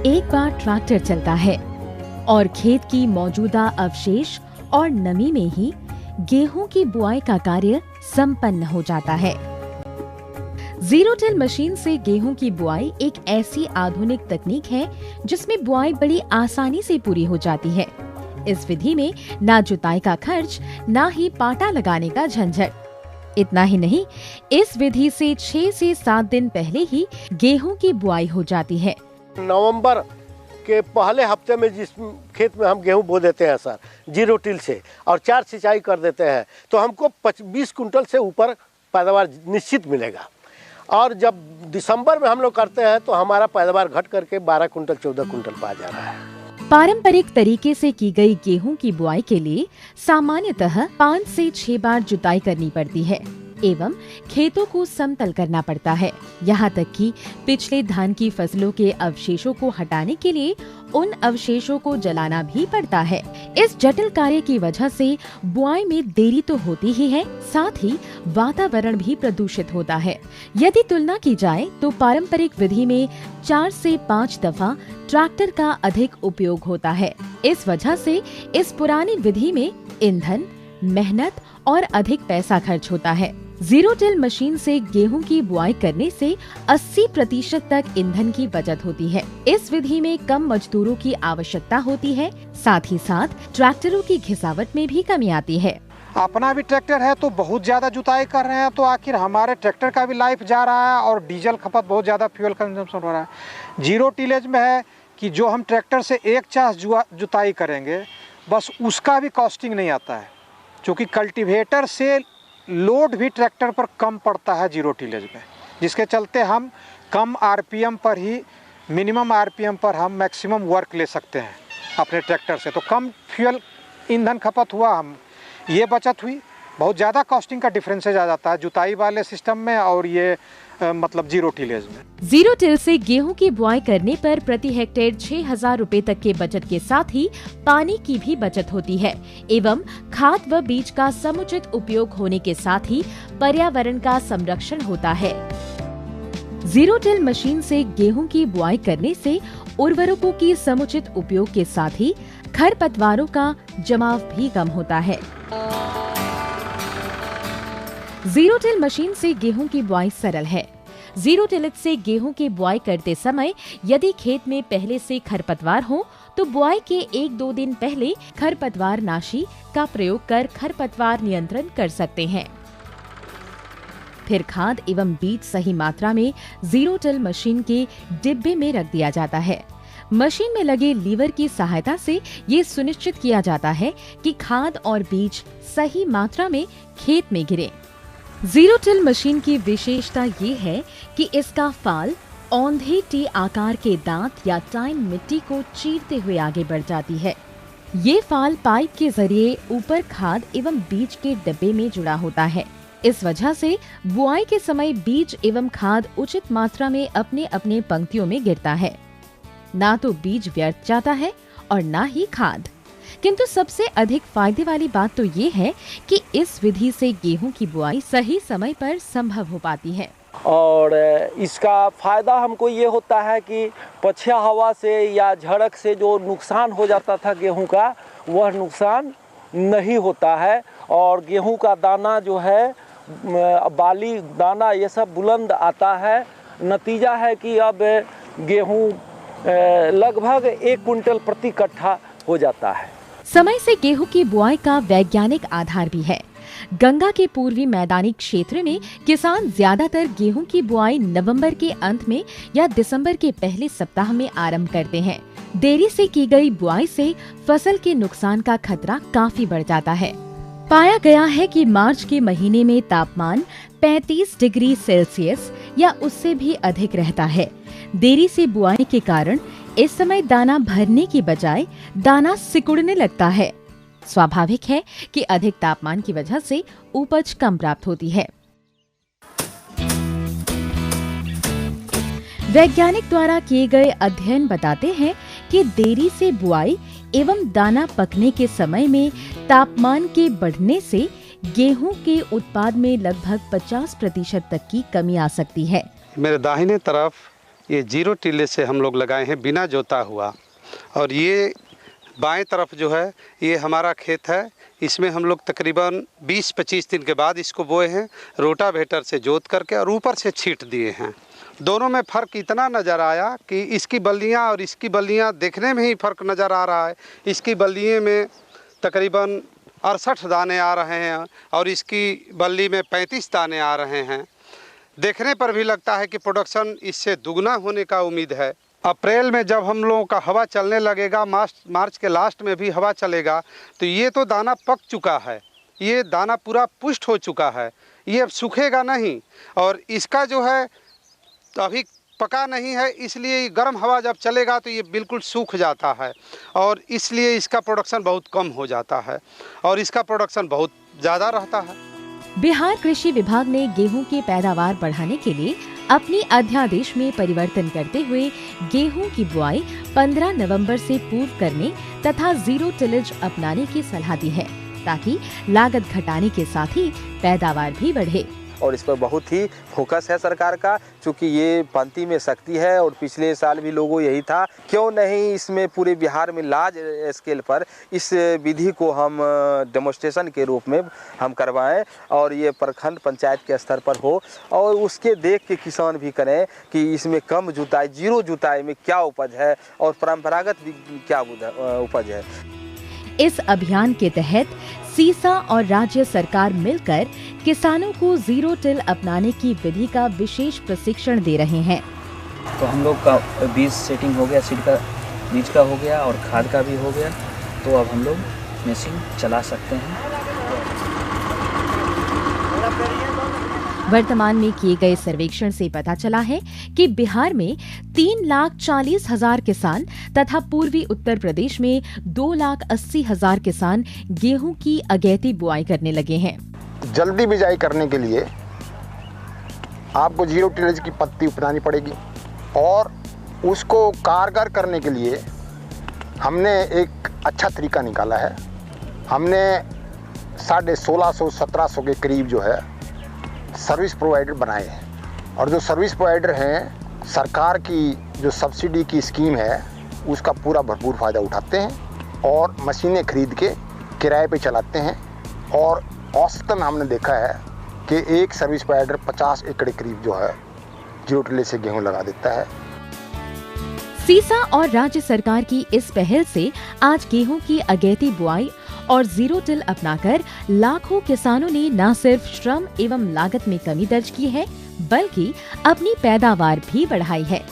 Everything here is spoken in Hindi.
एक बार ट्रैक्टर चलता है और खेत की मौजूदा अवशेष और नमी में ही गेहूं की बुआई का कार्य संपन्न हो जाता है। जीरो टिल मशीन से गेहूं की बुआई एक ऐसी आधुनिक तकनीक है जिसमें बुआई बड़ी आसानी से पूरी हो जाती है। इस विधि में ना जुताई का खर्च, ना ही पाटा लगाने का झंझट। इतना ही नहीं, इस विधि से 6 से 7 दिन पहले ही गेहूं की बुआई हो जाती है। नवंबर के पहले हफ्ते में जिस खेत में हम गेहूं बो देते हैं सर, जीरो टिल से और 4 सिंचाई कर देते हैं तो हमको 20 कुंटल से ऊपर पैदावार निश्चित मिलेगा। और जब दिसंबर में हम लोग करते हैं तो हमारा पैदावार घट करके 12 कुंटल 14 कुंटल पा जा रहा है। पारंपरिक तरीके से की गई गेहूं की बुआई के लिए सामान्यतः 5 से 6 बार जुताई करनी पड़ती है एवं खेतों को समतल करना पड़ता है। यहाँ तक कि पिछले धान की फसलों के अवशेषों को हटाने के लिए उन अवशेषों को जलाना भी पड़ता है। इस जटिल कार्य की वजह से बुआई में देरी तो होती ही है, साथ ही वातावरण भी प्रदूषित होता है। यदि तुलना की जाए तो पारंपरिक विधि में 4 से 5 दफा ट्रैक्टर का अधिक उपयोग होता है। इस वजह से इस पुरानी विधि में ईंधन, मेहनत और अधिक पैसा खर्च होता है। जीरो टिल मशीन से गेहूं की बुआई करने से 80% तक ईंधन की बचत होती है। इस विधि में कम मजदूरों की आवश्यकता होती है, साथ ही साथ ट्रैक्टरों की घिसावट में भी कमी आती है। अपना भी ट्रैक्टर है तो बहुत ज्यादा जुताई कर रहे हैं तो आखिर हमारे ट्रैक्टर का भी लाइफ जा रहा है और डीजल खपत बहुत ज्यादा फ्यूल कंजम्पशन हो रहा है। जीरो टिलेज में है कि जो हम ट्रैक्टर से 1 चास जुताई करेंगे बस उसका भी कॉस्टिंग नहीं आता है, क्योंकि कल्टीवेटर से लोड भी ट्रैक्टर पर कम पड़ता है जीरो टिलेज में, जिसके चलते हम कम आरपीएम पर ही, मिनिमम आरपीएम पर हम मैक्सिमम वर्क ले सकते हैं अपने ट्रैक्टर से। तो कम फ्यूल ईंधन खपत हुआ, हम ये बचत हुई। बहुत ज़्यादा कॉस्टिंग का डिफरेंसेज आ जाता है जुताई वाले सिस्टम में और ये मतलब जीरो टिलेज में। जीरो टिल से गेहूं की बुआई करने पर प्रति हेक्टेयर 6,000 रुपए तक के बचत के साथ ही पानी की भी बचत होती है एवं खाद व बीज का समुचित उपयोग होने के साथ ही पर्यावरण का संरक्षण होता है। जीरो टिल मशीन से गेहूं की बुआई करने से उर्वरकों की समुचित उपयोग के साथ ही खरपतवारों का जमाव भी कम होता है। जीरो टिल मशीन से गेहूं की बुआई सरल है। जीरो टिलेज से गेहूं की बुआई करते समय यदि खेत में पहले से खरपतवार हो तो बुआई के 1-2 दिन पहले खरपतवार नाशी का प्रयोग कर खरपतवार नियंत्रण कर सकते हैं। फिर खाद एवं बीज सही मात्रा में जीरो टिल मशीन के डिब्बे में रख दिया जाता है। मशीन में लगे लीवर की सहायता से ये सुनिश्चित किया जाता है कि खाद और बीज सही मात्रा में खेत में गिरे। जीरो टिल मशीन की विशेषता ये है कि इसका फाल औंधे टी आकार के दांत या टाइन मिट्टी को चीरते हुए आगे बढ़ जाती है। ये फाल पाइप के जरिए ऊपर खाद एवं बीज के डिब्बे में जुड़ा होता है। इस वजह से बुआई के समय बीज एवं खाद उचित मात्रा में अपने अपने पंक्तियों में गिरता है। ना तो बीज व्यर्थ जाता है और ना ही खाद। किंतु सबसे अधिक फायदे वाली बात तो ये है कि इस विधि से गेहूं की बुआई सही समय पर संभव हो पाती है। और इसका फ़ायदा हमको ये होता है कि पछिया हवा से या झड़क से जो नुकसान हो जाता था गेहूं का, वह नुकसान नहीं होता है और गेहूं का दाना जो है, बाली दाना ये सब बुलंद आता है। नतीजा है कि अब गेहूं लगभग 1 कुंटल प्रति कट्ठा हो जाता है। समय से गेहूं की बुआई का वैज्ञानिक आधार भी है। गंगा के पूर्वी मैदानी क्षेत्र में किसान ज्यादातर गेहूं की बुआई नवंबर के अंत में या दिसंबर के पहले सप्ताह में आरंभ करते हैं। देरी से की गई बुआई से फसल के नुकसान का खतरा काफी बढ़ जाता है। पाया गया है कि मार्च के महीने में तापमान 35 डिग्री सेल्सियस या उससे भी अधिक रहता है। देरी से बुआई के कारण इस समय दाना भरने की बजाय दाना सिकुड़ने लगता है। स्वाभाविक है कि अधिक तापमान की वजह से उपज कम प्राप्त होती है। वैज्ञानिक द्वारा किए गए अध्ययन बताते हैं कि देरी से बुआई एवं दाना पकने के समय में तापमान के बढ़ने से गेहूं के उत्पाद में लगभग 50% तक की कमी आ सकती है। मेरे दाहिने तरफ ये जीरो टिलेज से हम लोग लगाए हैं, बिना जोता हुआ। और ये बाएं तरफ जो है ये हमारा खेत है, इसमें हम लोग तकरीबन 20-25 दिन के बाद इसको बोए हैं, रोटावेटर से जोत करके और ऊपर से छींट दिए हैं। दोनों में फ़र्क इतना नज़र आया कि इसकी बल्लियाँ और इसकी बल्लियाँ देखने में ही फ़र्क नज़र आ रहा है। इसकी बल्लियों में तकरीबन 68 दाने आ रहे हैं और इसकी बल्ली में 35 दाने आ रहे हैं। देखने पर भी लगता है कि प्रोडक्शन इससे दुगना होने का उम्मीद है। अप्रैल में जब हम लोगों का हवा चलने लगेगा, मार्च के लास्ट में भी हवा चलेगा, तो ये तो दाना पक चुका है, ये दाना पूरा पुष्ट हो चुका है, ये अब सूखेगा नहीं। और इसका जो है तो अभी पका नहीं है, इसलिए गर्म हवा जब चलेगा तो ये बिल्कुल सूख जाता है और इसलिए इसका प्रोडक्शन बहुत कम हो जाता है और इसका प्रोडक्शन बहुत ज़्यादा रहता है। बिहार कृषि विभाग ने गेहूं की पैदावार बढ़ाने के लिए अपनी अध्यादेश में परिवर्तन करते हुए गेहूं की बुआई 15 नवंबर से पूर्व करने तथा जीरो टिलेज अपनाने की सलाह दी है, ताकि लागत घटाने के साथ ही पैदावार भी बढ़े। और इस पर बहुत ही फोकस है सरकार का, क्योंकि ये पंक्ति में शक्ति है और पिछले साल भी लोगों यही था, क्यों नहीं इसमें पूरे बिहार में लार्ज स्केल पर इस विधि को हम डेमोन्स्ट्रेशन के रूप में हम करवाएं और ये प्रखंड पंचायत के स्तर पर हो और उसके देख के किसान भी करें कि इसमें कम जुताई, जीरो जुताई में क्या उपज है और परंपरागत भी क्या उपज है। इस अभियान के तहत सीसा और राज्य सरकार मिलकर किसानों को जीरो टिल अपनाने की विधि का विशेष प्रशिक्षण दे रहे हैं। तो हम लोग का बीज सेटिंग हो गया, सीड का बीज का हो गया और खाद का भी हो गया, तो अब हम लोग मशीन चला सकते हैं। वर्तमान में किए गए सर्वेक्षण से पता चला है कि बिहार में 3,40,000 किसान तथा पूर्वी उत्तर प्रदेश में 2,80,000 किसान गेहूं की अगैती बुआई करने लगे हैं। जल्दी बिजाई करने के लिए आपको जीरो टिलेज की पत्ती अपनानी पड़ेगी और उसको कारगर करने के लिए हमने एक अच्छा तरीका निकाला है। हमने 1650-1700 के करीब जो है सर्विस प्रोवाइडर बनाए हैं और जो सर्विस प्रोवाइडर हैं सरकार की जो सब्सिडी की स्कीम है उसका पूरा भरपूर फ़ायदा उठाते हैं और मशीनें खरीद के किराए पे चलाते हैं और औसतन हमने देखा है कि एक सर्विस प्रोवाइडर 50 एकड़ करीब जो है जीरो टिलेज से गेहूँ लगा देता है। सीसा और राज्य सरकार की इस पहल से आज गेहूं की अगैती बुआई और जीरो टिल अपनाकर लाखों किसानों ने न सिर्फ श्रम एवं लागत में कमी दर्ज की है, बल्कि अपनी पैदावार भी बढ़ाई है।